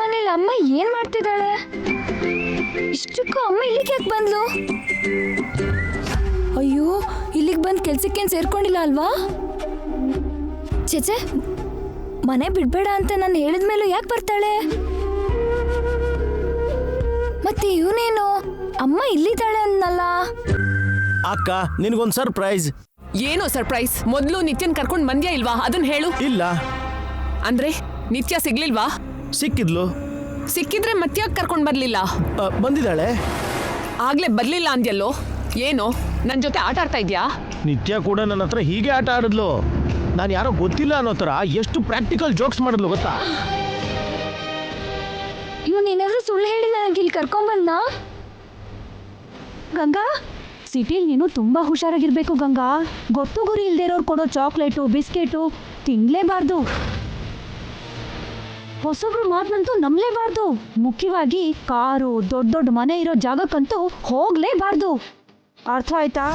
ಮನೇಲಿ ಅಮ್ಮ ಏನ್ ಮಾಡ್ತಿದ್ದಾಳೆ? ಇಷ್ಟಕ್ಕೂ ಅಮ್ಮ ಇಲ್ಲಿಗೆ ಯಾಕೆ ಬಂದ್ಲು? ಅಯ್ಯೋ, ಇಲ್ಲಿಗೆ ಬಂದು ಕೆಲ್ಸಕ್ಕೇನು ಸೇರ್ಕೊಂಡಿಲ್ಲ ಅಲ್ವಾ? ಚೇಚೆ, ಮನೆ ಬಿಡ್ಬೇಡ ಅಂತ ನಾನು ಹೇಳಿದ್ಮೇಲೂ ಯಾಕೆ ಬರ್ತಾಳೆ? ಮತ್ತೆ ಇವನೇನು ಅಮ್ಮ ಇಲ್ಲಿದ್ದಾಳೆ ಅನ್ನಲ್ಲ? ಅಕ್ಕ, ನಿನಗೊಂದು ಸರ್ಪ್ರೈಸ್. ಏನೋ ಸರ್ಪ್ರೈಸ್? ಮೊದಲು ನಿತ್ಯನ್ ಕರ್ಕೊಂಡ್ ಬಂದ್ಯಾ ಇಲ್ವಾ ಅದನ್ನ ಹೇಳು. ಇಲ್ಲ. ಅಂದ್ರೆ ನಿತ್ಯ ಸಿಗ್ಲಿಲ್ವಾ? ಸಿಕ್ಕಿದ್ಲು. ಸಿಕ್ಕಿದ್ರೆ ಮತ್ತ್ಯಾಕ್ ಕರ್ಕೊಂಡ್ ಬರ್ಲಿಲ್ಲ? ಬಂದಿದ್ದಾಳೆ. ಆಗ್ಲೇ ಬರ್ಲಿಲ್ಲ ಅಂದ್ಯಲ್ಲೋ, ಏನೋ ನನ್ ಜೊತೆ ಆಟ ಆಡ್ತಾ ಇದ್ಯಾ? ನಿತ್ಯ ಕೂಡ ನನ್ನ ಹತ್ರ ಹೀಗೆ ಆಟ ಆಡಿದ್ಲು. ನಾನು ಯಾರೋ ಗೊತ್ತಿಲ್ಲ ಅನ್ನೋ ಥರ ಎಷ್ಟು ಪ್ರಾಕ್ಟಿಕಲ್ ಜೋಕ್ಸ್ ಮಾಡಿದ್ಲು ಗೊತ್ತಾ? ಇವನು ಏನಾದ್ರೂ ಸುಳ್ಳು ಹೇಳಿ ನನಗೆ ಇಲ್ಲಿ ಕರ್ಕೊಂಡ್ಬಂದ? ಗಂಗಾ, ಸಿಟಿಲಿ ನೀನು ತುಂಬಾ ಹುಷಾರಾಗಿರ್ಬೇಕು ಗಂಗಾ. ಗೊತ್ತು ಗುರಿ ಇಲ್ದೇ ಇರೋರು ಕೊಡೋ ಚಾಕ್ಲೇಟು ಬಿಸ್ಕೆಟು ತಿನ್ಲೇಬಾರ್ದು. ಹೊಸಬ್ರು ಮಾತಂತೂ ನಂಬಲೇಬಾರ್ದು. ಮುಖ್ಯವಾಗಿ ಕಾರು ದೊಡ್ಡ ದೊಡ್ಡ ಮನೆ ಇರೋ ಜಾಗಕ್ಕಂತೂ ಹೋಗ್ಲೇಬಾರ್ದು. ಅರ್ಥ ಆಯ್ತಾ?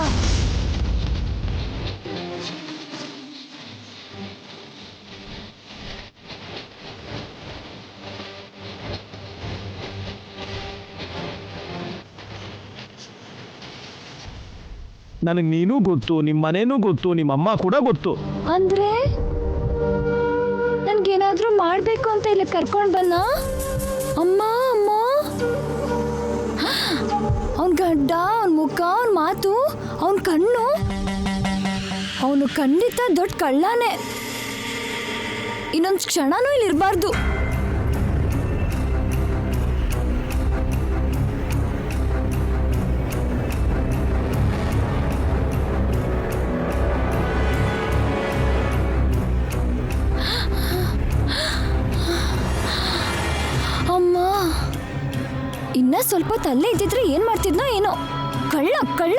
ನನಗೆ ನೀನೂ ಗೊತ್ತು, ನಿಮ್ಮ ಮನೇನೂ ಗೊತ್ತು, ನಿಮ್ಮ ಅಮ್ಮ ಕೂಡ ಗೊತ್ತು. ಅಂದ್ರೆ ನನ್ಗೇನಾದ್ರೂ ಮಾಡ್ಬೇಕು ಅಂತ ಇಲ್ಲಿ ಕರ್ಕೊಂಡ್ ಬನ್ನ? ಅಮ್ಮ ಅಮ್ಮ, ಅವನ್ ಗಡ್ಡ, ಅವನ್ ಮುಖ, ಅವನ್ ಮಾತು, ಅವನ್ ಕಣ್ಣು, ಅವನು ಖಂಡಿತ ದೊಡ್ಡ ಕಳ್ಳಾನೆ. ಇನ್ನೊಂದು ಕ್ಷಣನೂ ಇಲ್ಲಿ ಇರಬಾರ್ದು. ಅಮ್ಮ, ಇನ್ನ ಸ್ವಲ್ಪ ತಲ್ಲೇ ಇದ್ದಿದ್ರೆ ಏನ್ ಮಾಡ್ತಿದ್ನೋ ಏನೋ. ಕಳ್ಳ ಕಳ್ಳ.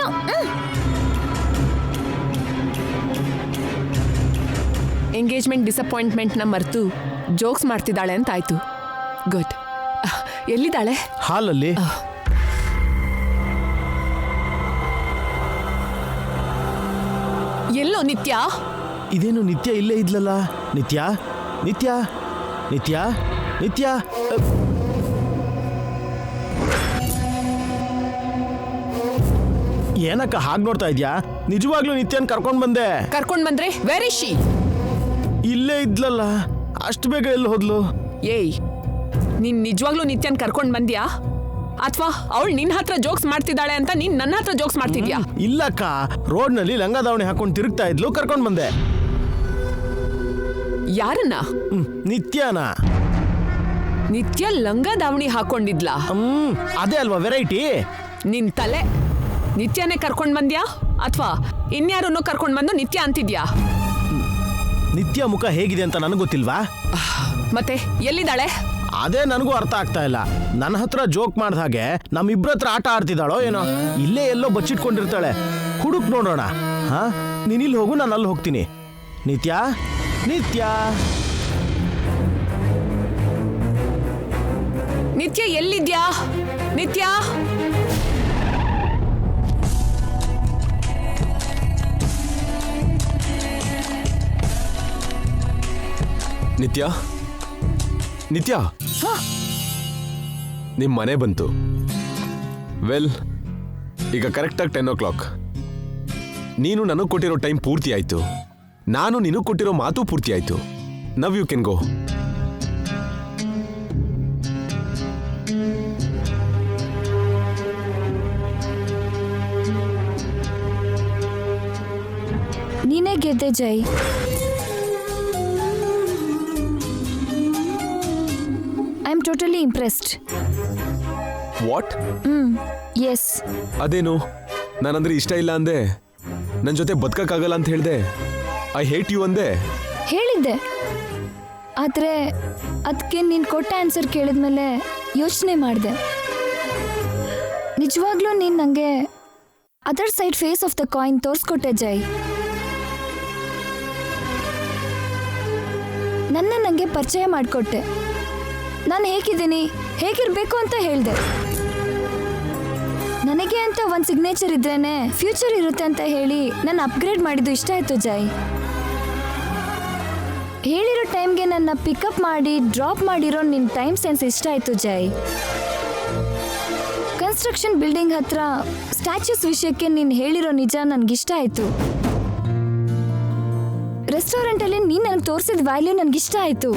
ಎಂಗೇಜ್ಮೆಂಟ್ ಡಿಸಪಾಯಿಂಟ್ಮೆಂಟ್ನ ಮರೆತು ಜೋಕ್ಸ್ ಮಾಡ್ತಿದ್ದಾಳೆ ಅಂತ ಆಯ್ತು. ಗುಡ್. ಎಲ್ಲಿದ್ದಾಳೆ? ಹಾಲಲ್ಲಿ. ಎಲ್ಲೋ ನಿತ್ಯ? ಇದೇನು ನಿತ್ಯ ಇಲ್ಲೇ ಇದ್ಲಲ್ಲ? ನಿತ್ಯ ನಿತ್ಯ ನಿತ್ಯ ನಿತ್ಯ. ಏನಕ್ಕ ಹಾಗೆ ನೋಡ್ತಾ ಇದ್ಯಾ? ನಿಜವಾಗ್ಲೂ ನಿತ್ಯನ್ ಕರ್ಕೊಂಡ್ ಬಂದೆ. ಕರ್ಕೊಂಡ್ ಬಂದ್ರೆ ವೇರ್ ಇಸ್ ಶಿ? ಇಲ್ಲೇ ಇದ್ಲಲ್ಲ, ಅಷ್ಟು ಬೇಗ ಎಲ್ಲಿ ಹೋದ್ಲು? ಏಯ್, ನೀನ್ ನಿಜವಾಗ್ಲೂ ನಿತ್ಯನ್ ಕರ್ಕೊಂಡ್ ಬಂದ್ಯಾ ಅಥವಾ ಅವಳು ನಿನ್ನ ಹತ್ರ ಜೋಕ್ಸ್ ಮಾಡ್ತಿದ್ದಾಳೆ ಅಂತ ನೀನ್ ನನ್ನ ಹತ್ರ ಜೋಕ್ಸ್ ಮಾಡ್ತಿದ್ಯಾ? ಇಲ್ಲಕ್ಕ, ರೋಡ್ನಲ್ಲಿ ಲಂಗ ದಾವಣಿ ಹಾಕೊಂಡು ತಿರುಗ್ತಾ ಇದ್ಲು, ಕರ್ಕೊಂಡ್ ಬಂದೆ. ಯಾರನ್ನ? ನಿತ್ಯನ. ನಿತ್ಯ ಲಂಗ ದಾವಣಿ ಹಾಕೊಂಡಿದ್ಲಾ? ಅದೇ ಅಲ್ವಾ ವೆರೈಟಿ. ನಿನ್ ತಲೆ. ನಿತ್ಯನೇ ಕರ್ಕೊಂಡ್ ಬಂದ್ಯಾ ಅಥವಾ ಇನ್ಯಾರನ್ನೋ ಕರ್ಕೊಂಡ್ ಬಂದು ನಿತ್ಯ ಅಂತಿದ್ಯಾ? ನಿತ್ಯ ಮುಖ ಹೇಗಿದೆ ಅಂತ ನನಗೆ ಗೊತ್ತಿಲ್ವಾ? ಮತ್ತೆ ಎಲ್ಲಿದ್ದಾಳೆ? ಅದೇ ನನಗೂ ಅರ್ಥ ಆಗ್ತಾ ಇಲ್ಲ. ನನ್ನ ಹತ್ರ ಜೋಕ್ ಮಾಡ್ದ ಹಾಗೆ ನಮ್ಮಿಬ್ರ ಹತ್ರ ಆಟ ಆಡ್ತಿದ್ದಾಳೋ ಏನೋ. ಇಲ್ಲೇ ಎಲ್ಲೋ ಬಚ್ಚಿಟ್ಕೊಂಡಿರ್ತಾಳೆ. ಹುಡುಕ್ ನೋಡೋಣ. ಹಾ, ನೀನಿಲ್ಲಿ ಹೋಗು, ನಾನು ಅಲ್ಲಿ ಹೋಗ್ತೀನಿ. ನಿತ್ಯ ನಿತ್ಯ ನಿತ್ಯ ಎಲ್ಲಿದ್ಯಾ? ನಿತ್ಯ ನಿತ್ಯ ನಿತ್ಯ, ನಿಮ್ ಮನೆ ಬಂತು. ವೆಲ್, ಈಗ ಕರೆಕ್ಟಾಗಿ 10 o'clock. ನೀನು ನನಗೆ ಕೊಟ್ಟಿರೋ ಟೈಮ್ ಪೂರ್ತಿ ಆಯ್ತು. ನಾನು ನಿನಗೆ ಕೊಟ್ಟಿರೋ ಮಾತು ಪೂರ್ತಿ ಆಯ್ತು. Now you can go. ನೀನೇ ಗೆದ್ದೆ Jai. I am totally impressed. What? Yes. ಅದೇನು, ನಾನಂದ್ರೆ ಇಷ್ಟ ಇಲ್ಲ ಅಂದೆ, ನನ್ನ ಜೊತೆ ಬದುಕಕ್ಕಾಗಲ್ಲ ಅಂತ ಹೇಳ್ದೆ, ಐ ಹೇಟ್ ಯು ಅಂದೆ. ಹೇಳಿದ್ದೆ, ಆದರೆ ಅದಕ್ಕೆ ನೀನು ಕೊಟ್ಟ ಆನ್ಸರ್ ಕೇಳಿದ್ಮೇಲೆ ಯೋಚನೆ ಮಾಡಿದೆ. ನಿಜವಾಗ್ಲೂ ನೀನು ನನಗೆ other side face of the coin ತೋರಿಸ್ಕೊಟ್ಟೆ ಜೈ. ನನಗೆ ಪರಿಚಯ ಮಾಡಿಕೊಟ್ಟೆ. ನಾನು ಹೇಗಿದ್ದೀನಿ, ಹೇಗಿರಬೇಕು ಅಂತ ಹೇಳಿದೆ. ನನಗೆ ಅಂತ ಒಂದು ಸಿಗ್ನೇಚರ್ ಇದ್ರೇನೆ ಫ್ಯೂಚರ್ ಇರುತ್ತೆ ಅಂತ ಹೇಳಿ ನಾನು ಅಪ್ಗ್ರೇಡ್ ಮಾಡಿದ್ದು ಇಷ್ಟ ಆಯಿತು ಜೈ. ಹೇಳಿರೋ ಟೈಮ್ಗೆ ನನ್ನ ಪಿಕಪ್ ಮಾಡಿ ಡ್ರಾಪ್ ಮಾಡಿರೋ ನಿನ್ನ ಟೈಮ್ ಸೆನ್ಸ್ ಇಷ್ಟ ಆಯ್ತು ಜೈ. ಕನ್ಸ್ಟ್ರಕ್ಷನ್ ಬಿಲ್ಡಿಂಗ್ ಹತ್ರ ಸ್ಟ್ಯಾಚ್ಯೂಸ್ ವಿಷಯಕ್ಕೆ ನೀನು ಹೇಳಿರೋ ನಿಜ ನನಗಿಷ್ಟ ಆಯ್ತು. ರೆಸ್ಟೋರೆಂಟಲ್ಲಿ ನೀನು ನನಗೆ ತೋರಿಸಿದ ವ್ಯಾಲ್ಯೂ ನನಗಿಷ್ಟ ಆಯ್ತು.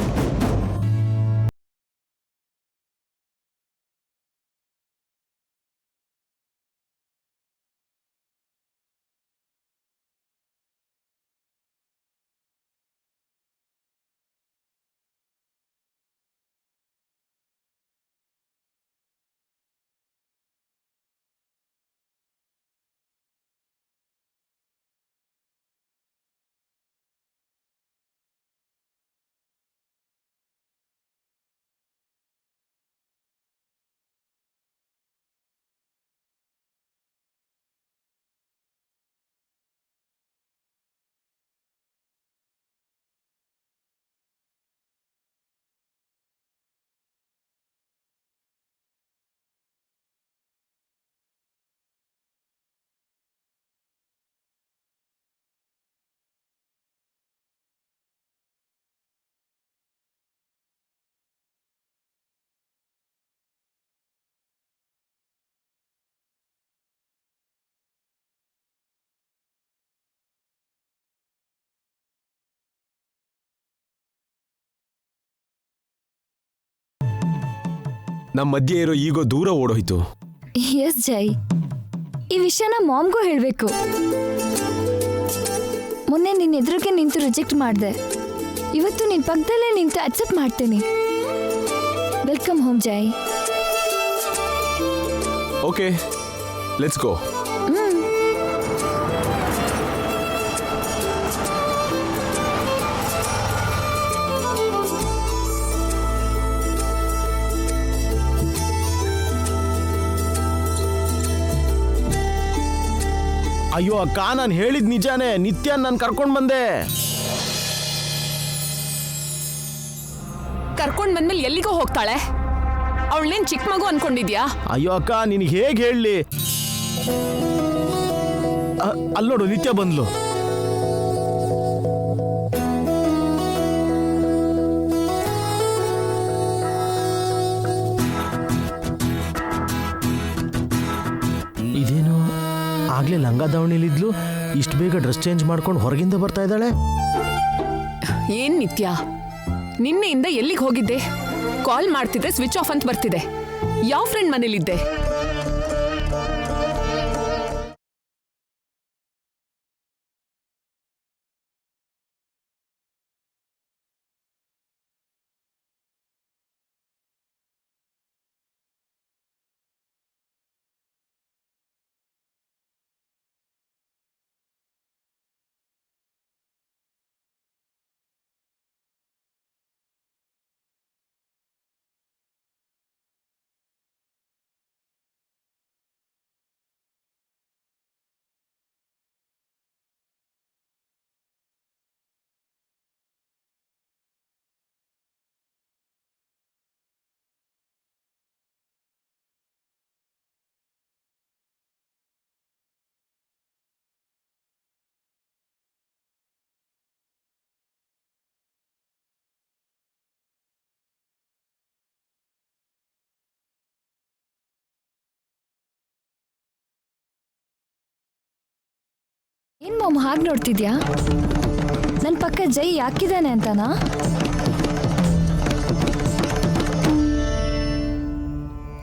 ನಮ್ಮ ಮಧ್ಯೆ ಇರೋ ಈಗೋ ದೂರ ಓಡೋಯ್ತು. ಎಸ್ ಜೈ, ಈ ವಿಷಯನ ಮಾಮ್ಗೂ ಹೇಳಬೇಕು. ಮೊನ್ನೆ ನಿನ್ನ ಎದುರಿಗೆ ನಿಂತು ರಿಜೆಕ್ಟ್ ಮಾಡಿದೆ, ಇವತ್ತು ನಿನ್ನ ಪಕ್ಕದಲ್ಲೇ ನಿಂತು ಅಕ್ಸೆಪ್ಟ್ ಮಾಡ್ತೀನಿ. Welcome home Jai. Okay, let's go. ಅಯ್ಯೋ ಅಕ್ಕ, ನಾನು ಹೇಳಿದ್ ನಿಜಾನೇ. ನಿತ್ಯ ನಾನು ಕರ್ಕೊಂಡು ಬಂದೆ. ಕರ್ಕೊಂಡ್ ಬಂದ್ಮೇಲೆ ಎಲ್ಲಿಗೋ ಹೋಗ್ತಾಳೆ? ಅವಳನ್ನೇನ್ ಚಿಕ್ಕ ಮಗು ಅನ್ಕೊಂಡಿದ್ಯಾ? ಅಯ್ಯೋ ಅಕ್ಕ, ನಿನಗೆ ಹೇಗೆ ಹೇಳಲಿ? ಅಲ್ಲೋಡು, ನಿತ್ಯ ಬಂದ್ಲು. ಇದೇನು ಆಗ್ಲೇ ಲಂಗ ದಾವಣಿಲಿದ್ಲು, ಇಷ್ಟು ಬೇಗ ಡ್ರೆಸ್ ಚೇಂಜ್ ಮಾಡ್ಕೊಂಡು ಹೊರಗಿಂದ ಬರ್ತಾ ಇದ್ದಾಳೆ. ಏನ್ ನಿತ್ಯ, ನಿನ್ನೆಯಿಂದ ಎಲ್ಲಿಗೆ ಹೋಗಿದ್ದೆ? ಕಾಲ್ ಮಾಡ್ತಿದ್ರೆ ಸ್ವಿಚ್ ಆಫ್ ಅಂತ ಬರ್ತಿದೆ. ಯಾವ ಫ್ರೆಂಡ್ ಮನೇಲಿದ್ದೆ? ಏನ್ ಮಾಮ್ ಹಾಗೆ ನೋಡ್ತಿದ್ಯಾ? ನನ್ನ ಪಕ್ಕ ಜೈ ಯಾಕಿದ್ದಾನೆ ಅಂತನಾ?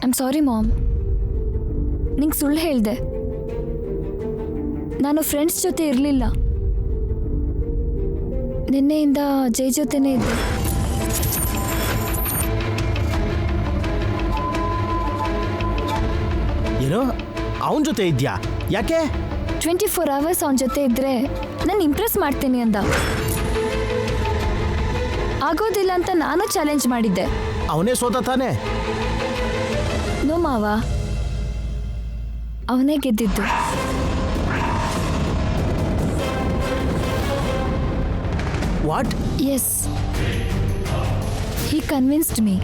ಐಮ್ ಸಾರಿ ಮಾಮ್, ನಿಂಗೆ ಸುಳ್ಳು ಹೇಳಿದೆ. ನಾನು ಫ್ರೆಂಡ್ಸ್ ಜೊತೆ ಇರಲಿಲ್ಲ, ನಿನ್ನೆಯಿಂದ ಜೈ ಜೊತೆನೇ ಇದ್ದೆ. ಏನೋ ಅವನ ಜೊತೆ ಇದ್ಯಾ? ಯಾಕೆ? 24 hours ಅವನ ಜೊತೆ ಇದ್ರೆ ನಾನು ಇಂಪ್ರೆಸ್ ಮಾಡ್ತೀನಿ ಅಂದ. ಆಗೋದಿಲ್ಲ ಅಂತ ನಾನು ಚಾಲೆಂಜ್ ಮಾಡಿದ್ದೆ. ಅವನೇ ಸೋತ ತಾನೆ? ನೋ ಮಾವ, ಅವನೇ ಗೆದ್ದಿದ್ದು. What? Yes, he convinced me,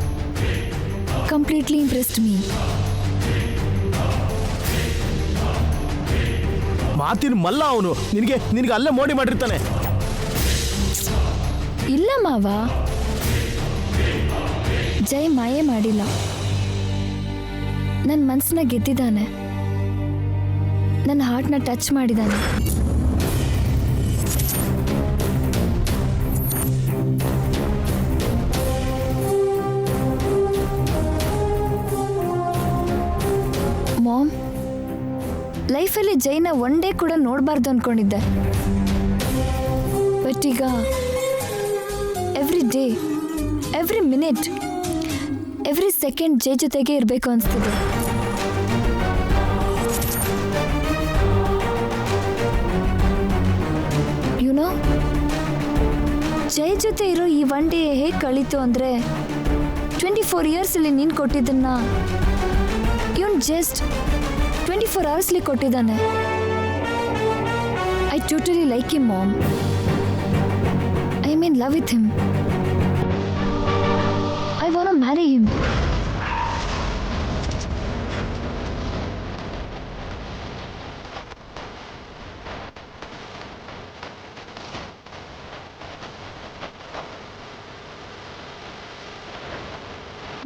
completely impressed me. ಮಾತಿನ ಮಲ್ಲ ಅವನು. ನಿನಗೆ ಅಲ್ಲೇ ಮೋಡಿ ಮಾಡಿರ್ತಾನೆ. ಇಲ್ಲ ಮಾವ, ಜೈ ಮಾಯೆ ಮಾಡಿಲ್ಲ. ನನ್ನ ಮನಸ್ಸನ್ನ ಗೆದ್ದಿದ್ದಾನೆ, ನನ್ನ ಹಾರ್ಟ್ನ ಟಚ್ ಮಾಡಿದ್ದಾನೆ. ಮಾಮ್, ಲೈಫಲ್ಲಿ ಜೈನ ಒನ್ ಡೇ ಕೂಡ ನೋಡಬಾರ್ದು ಅಂದ್ಕೊಂಡಿದ್ದೆ. ಬಟ್ ಈಗ every day, every minute, every second Jai ಜೊತೆಗೆ ಇರಬೇಕು ಅನಿಸ್ತಿದೆ. ಯುನೋ, ಜೈ ಜೊತೆ ಇರೋ ಈ ಒನ್ ಡೇ ಹೇಗೆ ಕಳೀತು ಅಂದರೆ 24 ಇಯರ್ಸಲ್ಲಿ ನೀನು ಕೊಟ್ಟಿದ್ದನ್ನ ಇವನು ಜಸ್ಟ್ 24 ಅವರ್ಸ್ಲಿ ಕೊಟ್ಟಿದ್ದಾನೆ. I totally like him mom. I am in love with him. I want to marry him.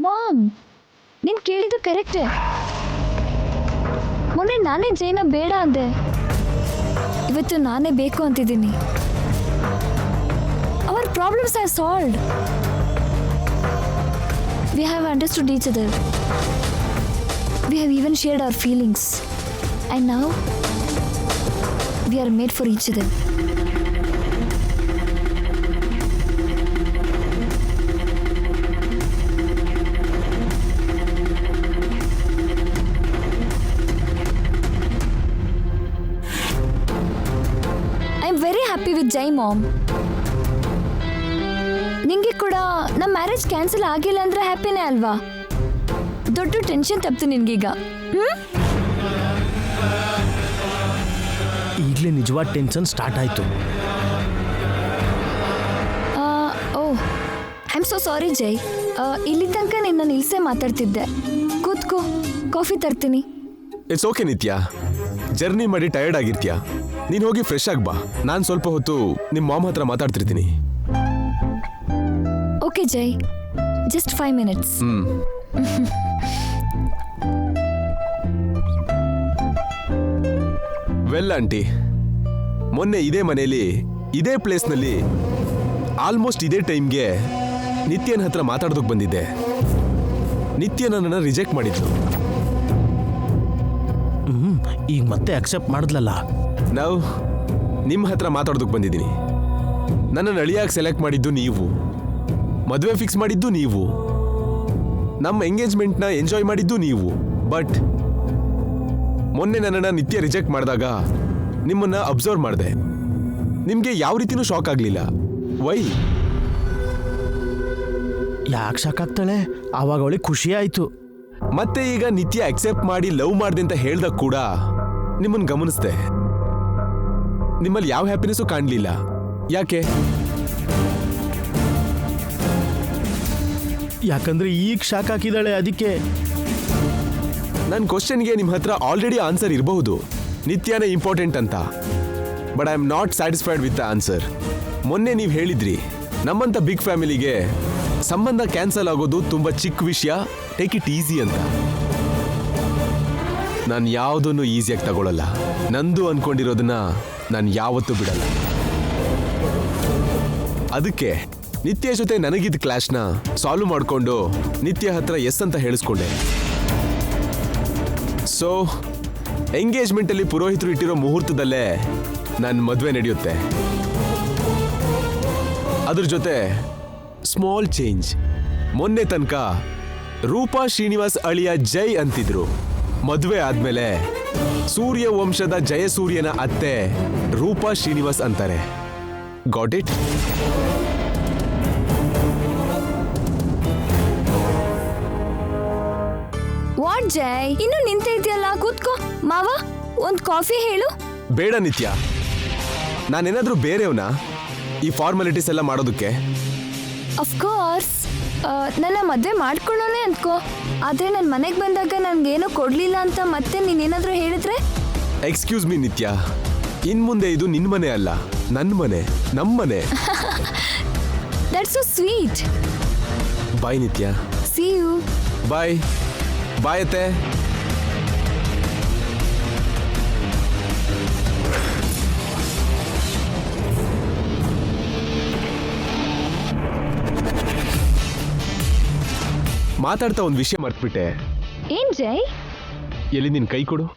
Mom, ನೀನು ಕೇಳಿದ್ದು ಕರೆಕ್ಟೇ. ಮೊನ್ನೆ ನಾನೇ ಜೈನ ಬೇಡ ಅಂದೆ, ಇವತ್ತು ನಾನೇ ಬೇಕು ಅಂತಿದ್ದೀನಿ. Our problems are solved. We have understood each other. We have even shared our feelings. And now we are made for each other. Very happy with Jai mom. ನಿಂಗೆ ಕೂಡ ನಮ್ಮ ಮ್ಯಾರೇಜ್ ಕ್ಯಾನ್ಸಲ್ ಆಗಿಲ್ಲ ಅಂದ್ರೆ ಹ್ಯಾಪಿನೇ ಅಲ್ವಾ? ದೊಡ್ಡ ಟೆನ್ಷನ್ ತಪ್ಪಿತು ನಿನ್ಗೀಗ. ಈಗಲೇ ನಿಜವಾದ ಟೆನ್ಷನ್ ಸ್ಟಾರ್ಟ್ ಆಯಿತು. ಓಹ್, ಐ ಆಮ್ ಸೋ ಸಾರಿ ಜೈ. ಇಲ್ಲಿ ತನಕ ನಿನ್ನ ನಿಲ್ಸೇ ಮಾತಾಡ್ತಿದ್ದೆ. ಕೂತ್ಕೋ, ಕಾಫಿ ತರ್ತೀನಿ. ಇಟ್ಸ್ ಓಕೆ ನಿತ್ಯ, ಜರ್ನಿ ಮಾಡಿ ಟಯರ್ಡ್ ಆಗಿರ್ತೀಯ. ನೀನು ಹೋಗಿ ಫ್ರೆಶ್ ಆಗಿ ಬಾ. ನಾನು ಸ್ವಲ್ಪ ಹೊತ್ತು ನಿಮ್ಮ ಮಾಮ್ ಹತ್ರ ಮಾತಾಡ್ತಿರ್ತೀನಿ. ಓಕೆ ಜೈ, ಜಸ್ಟ್ 5 minutes. ವೆಲ್ ಆಂಟಿ, ಮೊನ್ನೆ ಇದೇ ಮನೆಯಲ್ಲಿ ಇದೇ ಪ್ಲೇಸ್ನಲ್ಲಿ ಆಲ್ಮೋಸ್ಟ್ ಇದೇ ಟೈಮ್ಗೆ ನಿತ್ಯನ ಹತ್ರ ಮಾತಾಡೋದಕ್ಕೆ ಬಂದಿದ್ದೆ. ನಿತ್ಯ ನನ್ನನ್ನು ರಿಜೆಕ್ಟ್ ಮಾಡಿದ್ಲು. ಈಗ ಮತ್ತೆ ಅಕ್ಸೆಪ್ಟ್ ಮಾಡಿದ್ಲಲ್ಲ. ನಾವು ನಿಮ್ಮ ಹತ್ರ ಮಾತಾಡೋದಕ್ಕೆ ಬಂದಿದ್ದೀನಿ. ನನ್ನನ್ನು ಅಳಿಯಾಗಿ ಸೆಲೆಕ್ಟ್ ಮಾಡಿದ್ದು ನೀವು, ಮದುವೆ ಫಿಕ್ಸ್ ಮಾಡಿದ್ದು ನೀವು, ನಮ್ಮ ಎಂಗೇಜ್ಮೆಂಟ್ನ ಎಂಜಾಯ್ ಮಾಡಿದ್ದು ನೀವು. ಬಟ್ ಮೊನ್ನೆ ನನ್ನನ್ನು ನಿತ್ಯ ರಿಜೆಕ್ಟ್ ಮಾಡಿದಾಗ ನಿಮ್ಮನ್ನು ಅಬ್ಸರ್ವ್ ಮಾಡಿದೆ. ನಿಮಗೆ ಯಾವ ರೀತಿನೂ ಶಾಕ್ ಆಗಲಿಲ್ಲ. ವೈ? ಯಾಕೆ ಶಾಕ್ ಆಗ್ತಾಳೆ? ಆವಾಗ ಅವಳಿಗೆ ಖುಷಿ ಆಯಿತು. ಮತ್ತೆ ಈಗ ನಿತ್ಯ ಅಕ್ಸೆಪ್ಟ್ ಮಾಡಿ ಲವ್ ಮಾಡಿದೆ ಅಂತ ಹೇಳ್ದಾಗ ಕೂಡ ನಿಮ್ಮನ್ನು ಗಮನಿಸ್ದೆ. ನಿಮ್ಮಲ್ಲಿ ಯಾವ ಹ್ಯಾಪಿನೆಸ್ಸು ಕಾಣಲಿಲ್ಲ. ಯಾಕೆ? ಯಾಕಂದ್ರೆ ಈಗ ಶಾಕ್ ಹಾಕಿದಾಳೆ, ಅದಕ್ಕೆ. ನನ್ನ ಕ್ವಶನ್ಗೆ ನಿಮ್ಮ ಹತ್ರ ಆಲ್ರೆಡಿ ಆನ್ಸರ್ ಇರಬಹುದು, ನಿತ್ಯನೇ ಇಂಪಾರ್ಟೆಂಟ್ ಅಂತ. But I am not satisfied with the answer. ಮೊನ್ನೆ ನೀವು ಹೇಳಿದ್ರಿ ನಮ್ಮಂಥ ಬಿಗ್ ಫ್ಯಾಮಿಲಿಗೆ ಸಂಬಂಧ ಕ್ಯಾನ್ಸಲ್ ಆಗೋದು ತುಂಬ ಚಿಕ್ಕ ವಿಷಯ, ಟೇಕ್ ಇಟ್ ಈಸಿ ಅಂತ. ನಾನು ಯಾವುದನ್ನು ಈಸಿಯಾಗಿ ತಗೊಳ್ಳಲ್ಲ. ನಂದು ಅನ್ಕೊಂಡಿರೋದನ್ನ ನಾನು ಯಾವತ್ತೂ ಬಿಡಲ್ಲ. ಅದಕ್ಕೆ ನಿತ್ಯ ಜೊತೆ ನನಗಿದ್ದ ಕ್ಲಾಶ್ನ ಸಾಲ್ವ್ ಮಾಡಿಕೊಂಡು ನಿತ್ಯ ಹತ್ರ ಎಸ್ ಅಂತ ಹೇಳಿಸ್ಕೊಂಡೆ. ಸೊ ಎಂಗೇಜ್ಮೆಂಟಲ್ಲಿ ಪುರೋಹಿತರು ಇಟ್ಟಿರೋ ಮುಹೂರ್ತದಲ್ಲೇ ನನ್ನ ಮದುವೆ ನಡೆಯುತ್ತೆ. ಅದ್ರ ಜೊತೆ ಸ್ಮಾಲ್ ಚೇಂಜ್. ಮೊನ್ನೆ ತನಕ ರೂಪಾ ಶ್ರೀನಿವಾಸ್ ಅಳಿಯ ಜೈ ಅಂತಿದ್ರು. ಮದುವೆ ಆದ್ಮೇಲೆ ಸೂರ್ಯ ವಂಶದ ಜಯಸೂರ್ಯನ ಅತ್ತೆ ರೂಪಾ ಶ್ರೀನಿವಾಸ್ ಅಂತಾರೆ. Got it? ವಾಟ್ ಜೈ, ಇನ್ನು ನಿಂತ ಇದೆಯಲ್ಲ, ಕೂತ್ಕೋ. ಮಾವ, ಒಂದು ಕಾಫಿ ಹೇಳು. ಬೇಡ ನಿತ್ಯ, ನಾನೇನಾದ್ರೂ ಬೇರೆಯವನ ಈ ಫಾರ್ಮಾಲಿಟೀಸ್ ಎಲ್ಲ ಮಾಡೋದಕ್ಕೆ? ಅಫ್ಕೋರ್ಸ್, ನನ್ನ ಮದುವೆ ಮಾಡ್ಕೊಳ್ಳೋನೆ ಅಂದ್ಕೋ. ಆದರೆ ನನ್ನ ಮನೆಗೆ ಬಂದಾಗ ನನಗೇನೋ ಕೊಡಲಿಲ್ಲ ಅಂತ ಮತ್ತೆ ನೀನೇನಾದರೂ ಹೇಳಿದ್ರೆ? ಎಕ್ಸ್ಕ್ಯೂಸ್ ಮೀ ನಿತ್ಯ, ಇನ್ಮುಂದೆ ಇದು ನಿನ್ನ ಮನೆ ಅಲ್ಲ, ನನ್ನ ಮನೆ, ನಮ್ಮ ಮನೆ. That's so sweet. ಬಾಯ್ ನಿತ್ಯ. See you. ಬಾಯ್ ಬಾಯ್ ಅತ್ತೆ. ಮಾತಾಡ್ತಾ ಒಂದು ವಿಷಯ ಮರ್ತ್ಬಿಟ್ಟೆ. ಏನ್ ಜೈ? ಎಲ್ಲಿ ನಿನ್ ಕೈ ಕೊಡು.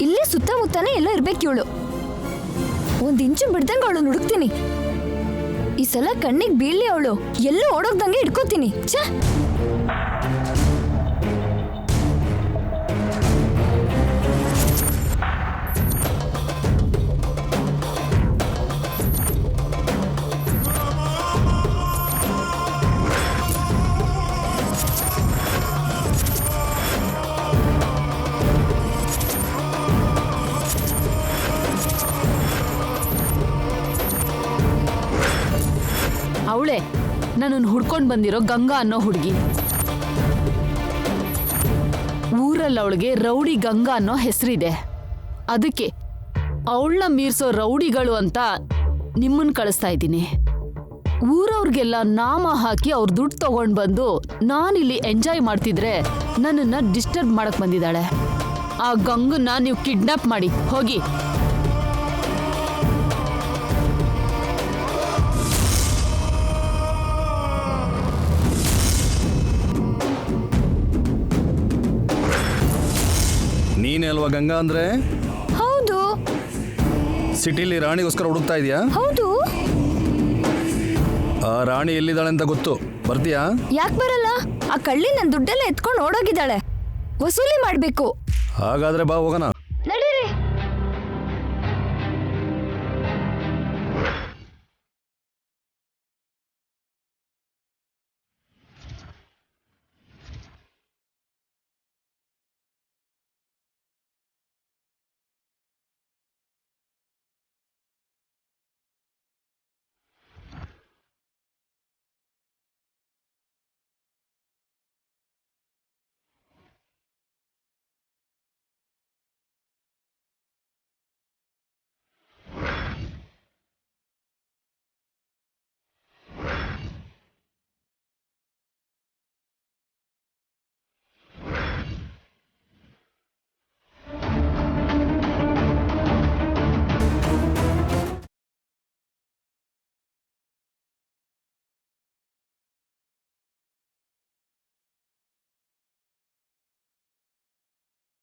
ಇಲ್ಲೇ ಸುತ್ತಮುತ್ತನೇ ಎಲ್ಲ ಇರ್ಬೇಕು ಇವಳು. ಒಂದ್ ಇಂಚು ಬಿಡ್ದಂಗ ಅವಳು ಹುಡುಕ್ತೀನಿ. ಈ ಸಲ ಕಣ್ಣಿಗೆ ಬೀಳ್ಲಿ ಅವಳು. ಎಲ್ಲೂ ಓಡೋಗ್ದಂಗೆ ಇಟ್ಕೋತೀನಿ. ಛ. ಅವಳೆ ನನ್ನನ್ನು ಹುಡ್ಕೊಂಡು ಬಂದಿರೋ ಗಂಗಾ ಅನ್ನೋ ಹುಡುಗಿ. ಊರಲ್ಲಿ ಅವಳಿಗೆ ರೌಡಿ ಗಂಗಾ ಅನ್ನೋ ಹೆಸರಿದೆ. ಅದಕ್ಕೆ ಅವಳನ್ನ ಮೀರ್ಸೋ ರೌಡಿಗಳು ಅಂತ ನಿಮ್ಮನ್ನ ಕಳಿಸ್ತಾ ಇದ್ದೀನಿ. ಊರವ್ರಿಗೆಲ್ಲ ನಾಮ ಹಾಕಿ ಅವ್ರ ದುಡ್ಡು ತಗೊಂಡು ಬಂದು ನಾನಿಲ್ಲಿ ಎಂಜಾಯ್ ಮಾಡ್ತಿದ್ರೆ ನನ್ನನ್ನು ಡಿಸ್ಟರ್ಬ್ ಮಾಡಕ್ ಬಂದಿದ್ದಾಳೆ. ಆ ಗಂಗನ್ನ ನೀವು ಕಿಡ್ನಾಪ್ ಮಾಡಿ ಹೋಗಿ. ನೀನೇ ಅಲ್ವಾ ಗಂಗಾ ಅಂದ್ರೆ? ಹೌದು. ಸಿಟಿಲಿ ರಾಣಿಗೋಸ್ಕರ ಹುಡುಕ್ತಾ ಇದೆಯಾ? ಹೌದು. ಆ ರಾಣಿ ಎಲ್ಲಿದ್ದಾಳೆ ಅಂತ ಗೊತ್ತು, ಬರ್ತೀಯಾ? ಯಾಕೆ ಬರಲ್ಲ? ಆ ಕಳ್ಳಿ ನನ್ನ ದುಡ್ಡೆಲ್ಲ ಎತ್ಕೊಂಡು ಓಡೋಗಿದ್ದಾಳೆ. ವಸೂಲಿ ಮಾಡ್ಬೇಕು. ಹಾಗಾದ್ರೆ ಬಾ ಹೋಗೋಣ.